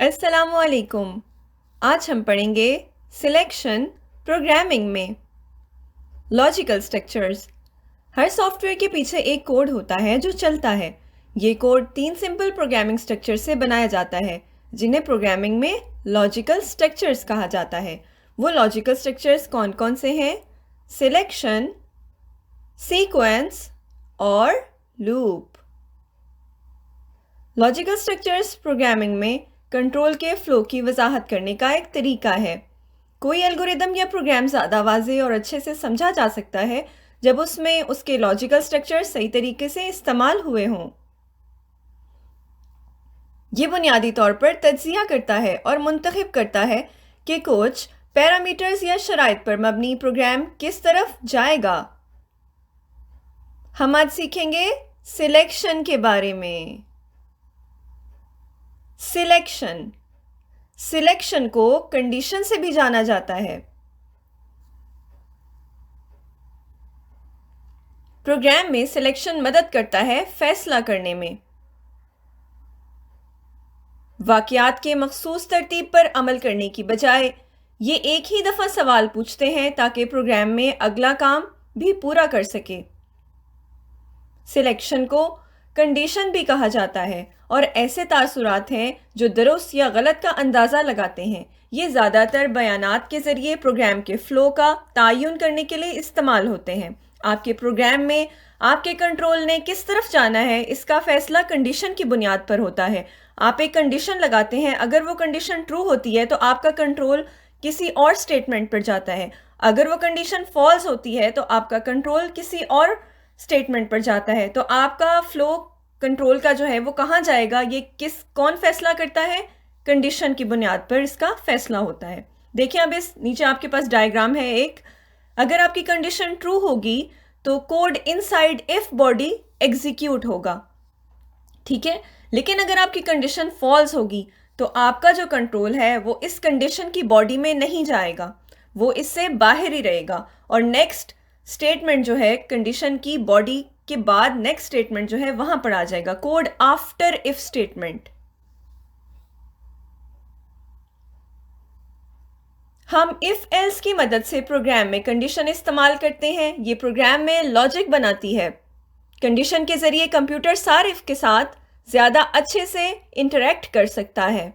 अस्सलामुअलैकुम। आज हम पढ़ेंगे सिलेक्शन प्रोग्रामिंग में लॉजिकल स्ट्रक्चर्स। हर सॉफ्टवेयर के पीछे एक कोड होता है जो चलता है। ये कोड 3 सिंपल प्रोग्रामिंग स्ट्रक्चर से बनाया जाता है जिन्हें प्रोग्रामिंग में लॉजिकल स्ट्रक्चर्स कहा जाता है। वो लॉजिकल स्ट्रक्चर्स कौन कौन से हैं? सिलेक्शन, सीक्वेंस और लूप। लॉजिकल स्ट्रक्चर्स प्रोग्रामिंग में कंट्रोल के फ्लो की वजाहत करने का एक तरीका है। कोई एल्गोरिदम या प्रोग्राम ज़्यादा वाज़े और अच्छे से समझा जा सकता है जब उसमें उसके लॉजिकल स्ट्रक्चर सही तरीके से इस्तेमाल हुए हों। ये बुनियादी तौर पर तज्जिया करता है और मुंतखब करता है कि कुछ पैरामीटर्स या शराइत पर मबनी प्रोग्राम किस तरफ जाएगा। हम आज सीखेंगे सिलेक्शन के बारे में। सिलेक्शन को कंडीशन से भी जाना जाता है। प्रोग्राम में सिलेक्शन मदद करता है फैसला करने में। वाक़यात के मखसूस तरतीब पर अमल करने की बजाय ये एक ही दफ़ा सवाल पूछते हैं ताकि प्रोग्राम में अगला काम भी पूरा कर सके। सिलेक्शन को कंडीशन भी कहा जाता है और ऐसे तासुरात हैं जो दुरुस्त या गलत का अंदाज़ा लगाते हैं। ये ज़्यादातर बयानात के ज़रिए प्रोग्राम के फ़्लो का तयन करने के लिए इस्तेमाल होते हैं। आपके प्रोग्राम में आपके कंट्रोल ने किस तरफ जाना है इसका फ़ैसला कंडीशन की बुनियाद पर होता है। आप एक कंडीशन लगाते हैं, अगर वो कंडीशन ट्रू होती है तो आपका कंट्रोल किसी और स्टेटमेंट पर जाता है। अगर वो कंडीशन फॉल्स होती है तो आपका कंट्रोल किसी और स्टेटमेंट पर जाता है। तो आपका फ्लो कंट्रोल का जो है वो कहाँ जाएगा, ये कौन फैसला करता है? कंडीशन की बुनियाद पर इसका फैसला होता है। देखिए, अब इस नीचे आपके पास डायग्राम है एक। अगर आपकी कंडीशन ट्रू होगी तो code inside if body execute होगा, ठीक है। लेकिन अगर आपकी कंडीशन फॉल्स होगी तो आपका जो कंट्रोल है वो इस कंडीशन की बॉडी में नहीं जाएगा, वो इससे बाहर ही रहेगा। और नेक्स्ट स्टेटमेंट जो है कंडीशन की बॉडी के बाद नेक्स्ट स्टेटमेंट जो है वहां पर आ जाएगा, कोड आफ्टर इफ स्टेटमेंट। हम इफ एल्स की मदद से प्रोग्राम में कंडीशन इस्तेमाल करते हैं। ये प्रोग्राम में लॉजिक बनाती है। कंडीशन के जरिए कंप्यूटर सारिफ के साथ ज्यादा अच्छे से इंटरेक्ट कर सकता है।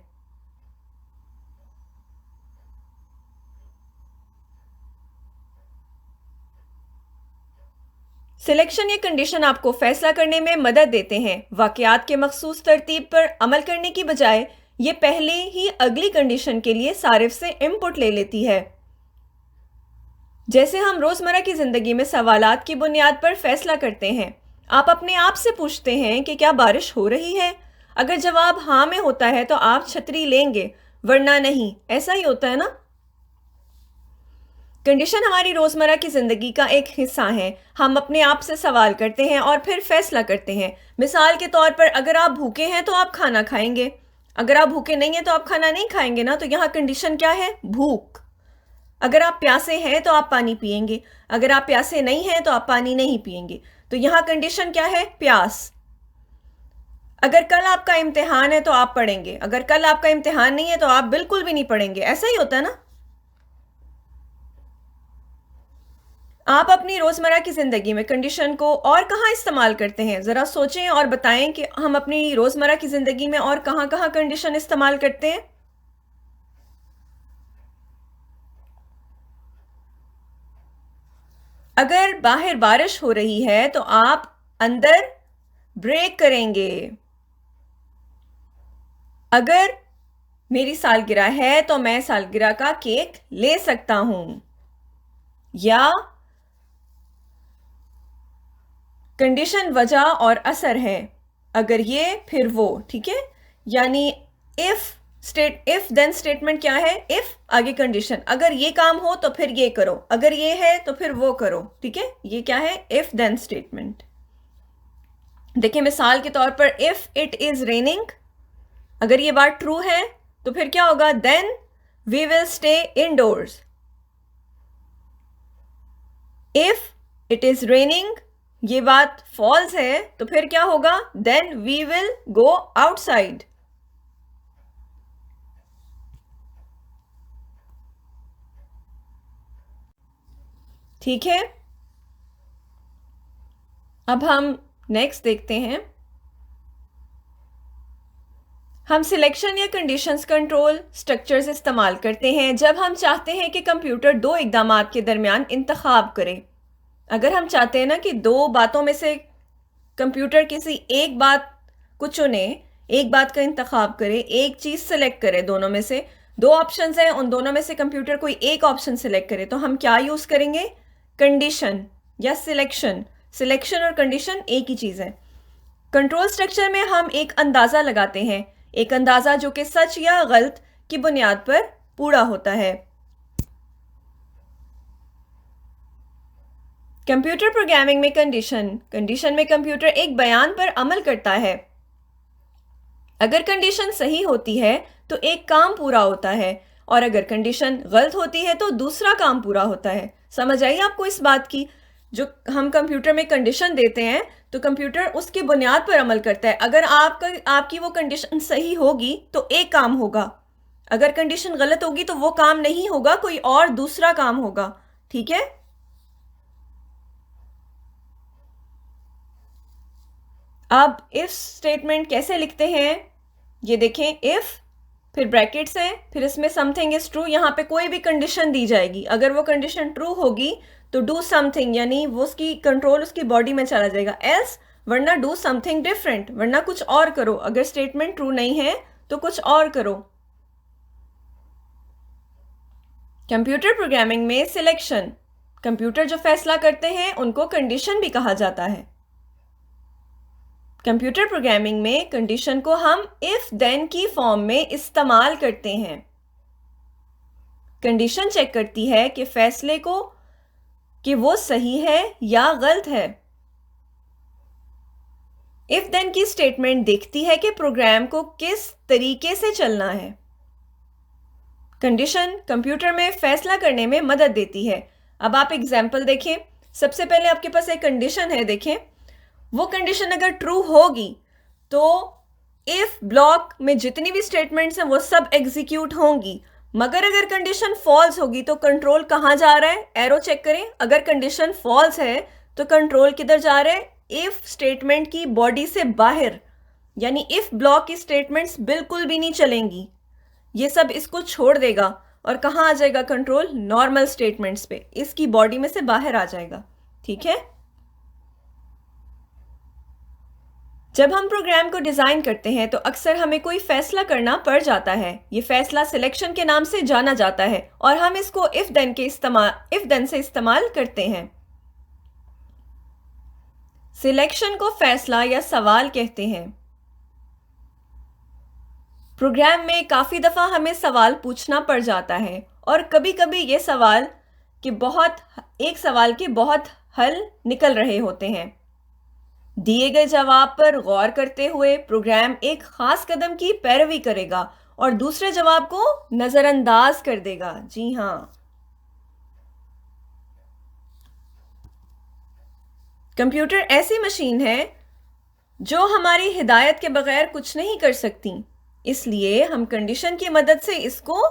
सिलेक्शन या कंडीशन आपको फैसला करने में मदद देते हैं। वाकयात के मखसूस तरतीब पर अमल करने की बजाय ये पहले ही अगली कंडीशन के लिए सारिफ से इनपुट ले लेती है। जैसे हम रोजमर्रा की जिंदगी में सवालात की बुनियाद पर फैसला करते हैं। आप अपने आप से पूछते हैं कि क्या बारिश हो रही है? अगर जवाब हाँ में होता है तो आप छतरी लेंगे, वरना नहीं। ऐसा ही होता है ना। कंडीशन हमारी रोजमर्रा की जिंदगी का एक हिस्सा है। हम अपने आप से सवाल करते हैं और फिर फैसला करते हैं। मिसाल के तौर पर, अगर आप भूखे हैं तो आप खाना खाएंगे, अगर आप भूखे नहीं हैं तो आप खाना नहीं खाएंगे ना। तो यहाँ कंडीशन क्या है? भूख। अगर आप प्यासे हैं तो आप पानी पिएंगे, अगर आप प्यासे नहीं हैं तो आप पानी नहीं पिएंगे। तो यहाँ कंडीशन क्या है? प्यास। अगर कल आपका इम्तिहान है तो आप पढ़ेंगे, अगर कल आपका इम्तिहान नहीं है तो आप बिल्कुल भी नहीं पढ़ेंगे। ऐसा ही होता है ना। आप अपनी रोजमर्रा की जिंदगी में कंडीशन को और कहाँ इस्तेमाल करते हैं? जरा सोचें और बताएं कि हम अपनी रोजमर्रा की जिंदगी में और कहाँ कहाँ कंडीशन इस्तेमाल करते हैं। अगर बाहर बारिश हो रही है तो आप अंदर ब्रेक करेंगे। अगर मेरी सालगिरह है तो मैं सालगिरह का केक ले सकता हूं। या कंडीशन वजह और असर है, अगर ये फिर वो, ठीक है। यानी इफ देन स्टेटमेंट क्या है? इफ आगे कंडीशन, अगर ये काम हो तो फिर ये करो, अगर ये है तो फिर वो करो, ठीक है। ये क्या है? If then statement. देखिए, मिसाल के तौर पर, इफ इट इज रेनिंग, अगर ये बात ट्रू है तो फिर क्या होगा? Then we will stay indoors. If it is raining, ये बात फॉल्स है तो फिर क्या होगा? Then we will go outside. ठीक है, अब हम नेक्स्ट देखते हैं। हम सिलेक्शन या कंडीशंस कंट्रोल स्ट्रक्चर्स इस्तेमाल करते हैं जब हम चाहते हैं कि कंप्यूटर दो इक़दामात के दरमियान इंतखाब करे। अगर हम चाहते हैं ना कि दो बातों में से कंप्यूटर किसी एक बात को चुने, एक बात का इंतखाब करे, एक चीज़ सेलेक्ट करे, दोनों में से दो ऑप्शंस हैं, उन दोनों में से कंप्यूटर कोई एक ऑप्शन सेलेक्ट करे, तो हम क्या यूज़ करेंगे? कंडीशन या सिलेक्शन। सिलेक्शन और कंडीशन एक ही चीज़ है। कंट्रोल स्ट्रक्चर में हम एक अंदाज़ा लगाते हैं, एक अंदाज़ा जो कि सच या गलत की बुनियाद पर पूरा होता है। कंप्यूटर प्रोग्रामिंग में कंडीशन में कंप्यूटर एक बयान पर अमल करता है। अगर कंडीशन सही होती है तो एक काम पूरा होता है, और अगर कंडीशन गलत होती है तो दूसरा काम पूरा होता है। समझ आई आपको इस बात की? जो हम कंप्यूटर में कंडीशन देते हैं तो कंप्यूटर उसकी बुनियाद पर अमल करता है। अगर आपकी वो कंडीशन सही होगी तो एक काम होगा, अगर कंडीशन गलत होगी तो वो काम नहीं होगा, कोई और दूसरा काम होगा। ठीक है, अब इफ स्टेटमेंट कैसे लिखते हैं ये देखें। इफ, फिर ब्रैकेट्स हैं, फिर इसमें समथिंग इज ट्रू। यहाँ पे कोई भी कंडीशन दी जाएगी, अगर वो कंडीशन ट्रू होगी तो डू समथिंग, यानी वो उसकी कंट्रोल उसकी बॉडी में चला जाएगा। एल्स, वरना डू समथिंग डिफरेंट, वरना कुछ और करो। अगर स्टेटमेंट ट्रू नहीं है तो कुछ और करो। कंप्यूटर प्रोग्रामिंग में सिलेक्शन, कंप्यूटर जो फैसला करते हैं उनको कंडीशन भी कहा जाता है। कंप्यूटर प्रोग्रामिंग में कंडीशन को हम इफ देन की फॉर्म में इस्तेमाल करते हैं। कंडीशन चेक करती है कि फैसले को कि वो सही है या गलत है। इफ देन की स्टेटमेंट देखती है कि प्रोग्राम को किस तरीके से चलना है। कंडीशन कंप्यूटर में फैसला करने में मदद देती है। अब आप एग्जाम्पल देखें। सबसे पहले आपके पास एक कंडीशन है, देखें। वो कंडीशन अगर ट्रू होगी तो इफ ब्लॉक में जितनी भी स्टेटमेंट्स हैं वो सब एग्जीक्यूट होंगी, मगर अगर कंडीशन फॉल्स होगी तो कंट्रोल कहाँ जा रहा है? एरो चेक करें। अगर कंडीशन फॉल्स है तो कंट्रोल किधर जा रहा है? इफ स्टेटमेंट की बॉडी से बाहर, यानी इफ ब्लॉक की स्टेटमेंट्स बिल्कुल भी नहीं चलेंगी, ये सब इसको छोड़ देगा और कहाँ आ जाएगा कंट्रोल? नॉर्मल स्टेटमेंट्स पे, इसकी बॉडी में से बाहर आ जाएगा। ठीक है, जब हम प्रोग्राम को डिज़ाइन करते हैं तो अक्सर हमें कोई फैसला करना पड़ जाता है। ये फैसला सिलेक्शन के नाम से जाना जाता है और हम इसको इफ देन से इस्तेमाल करते हैं। सिलेक्शन को फैसला या सवाल कहते हैं। प्रोग्राम में काफ़ी दफ़ा हमें सवाल पूछना पड़ जाता है और कभी कभी ये सवाल एक सवाल के बहुत हल निकल रहे होते हैं। दिए गए जवाब पर गौर करते हुए प्रोग्राम एक खास कदम की पैरवी करेगा और दूसरे जवाब को नजरअंदाज कर देगा। जी हाँ, कंप्यूटर ऐसी मशीन है जो हमारी हिदायत के बगैर कुछ नहीं कर सकती, इसलिए हम कंडीशन की मदद से इसको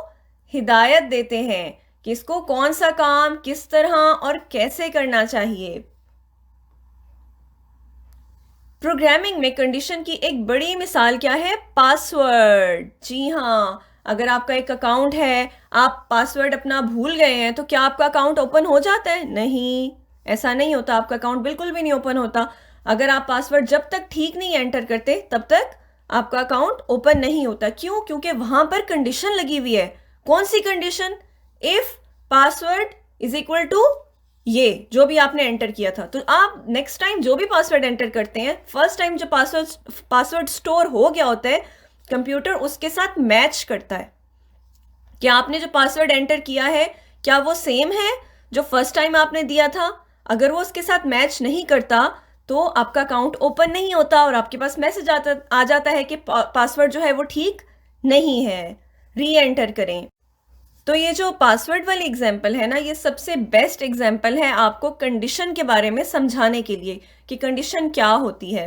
हिदायत देते हैं कि इसको कौन सा काम किस तरह और कैसे करना चाहिए। प्रोग्रामिंग में कंडीशन की एक बड़ी मिसाल क्या है? पासवर्ड। जी हाँ, अगर आपका एक अकाउंट है, आप पासवर्ड अपना भूल गए हैं तो क्या आपका अकाउंट ओपन हो जाता है? नहीं, ऐसा नहीं होता। आपका अकाउंट बिल्कुल भी नहीं ओपन होता। अगर आप पासवर्ड जब तक ठीक नहीं एंटर करते तब तक आपका अकाउंट ओपन नहीं होता। क्यों? क्योंकि वहां पर कंडीशन लगी हुई है। कौन सी condition? If password is equal to ये जो भी आपने एंटर किया था। तो आप नेक्स्ट टाइम जो भी पासवर्ड एंटर करते हैं, फर्स्ट टाइम जो पासवर्ड स्टोर हो गया होता है, कंप्यूटर उसके साथ मैच करता है। क्या आपने जो पासवर्ड एंटर किया है क्या वो सेम है जो फर्स्ट टाइम आपने दिया था? अगर वो उसके साथ मैच नहीं करता तो आपका अकाउंट ओपन नहीं होता और आपके पास मैसेज आ जाता है कि पासवर्ड जो है वो ठीक नहीं है, री एंटर करें। तो ये जो पासवर्ड वाली एग्जाम्पल है ना, ये सबसे बेस्ट एग्जाम्पल है आपको कंडीशन के बारे में समझाने के लिए कि कंडीशन क्या होती है।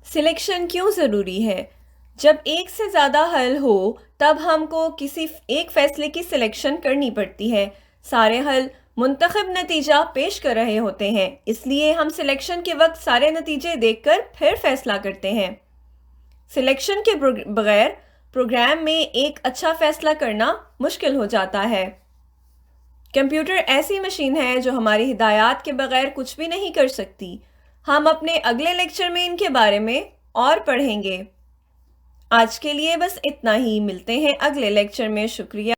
सिलेक्शन क्यों ज़रूरी है? जब एक से ज़्यादा हल हो तब हमको किसी एक फ़ैसले की सिलेक्शन करनी पड़ती है। सारे हल मुंतखब नतीजा पेश कर रहे होते हैं, इसलिए हम सिलेक्शन के वक्त सारे नतीजे देखकर फिर फैसला करते हैं। सिलेक्शन के बगैर प्रोग्राम में एक अच्छा फैसला करना मुश्किल हो जाता है। कंप्यूटर ऐसी मशीन है जो हमारी हिदायत के बगैर कुछ भी नहीं कर सकती। हम अपने अगले लेक्चर में इनके बारे में और पढ़ेंगे। आज के लिए बस इतना ही। मिलते हैं अगले लेक्चर में। शुक्रिया।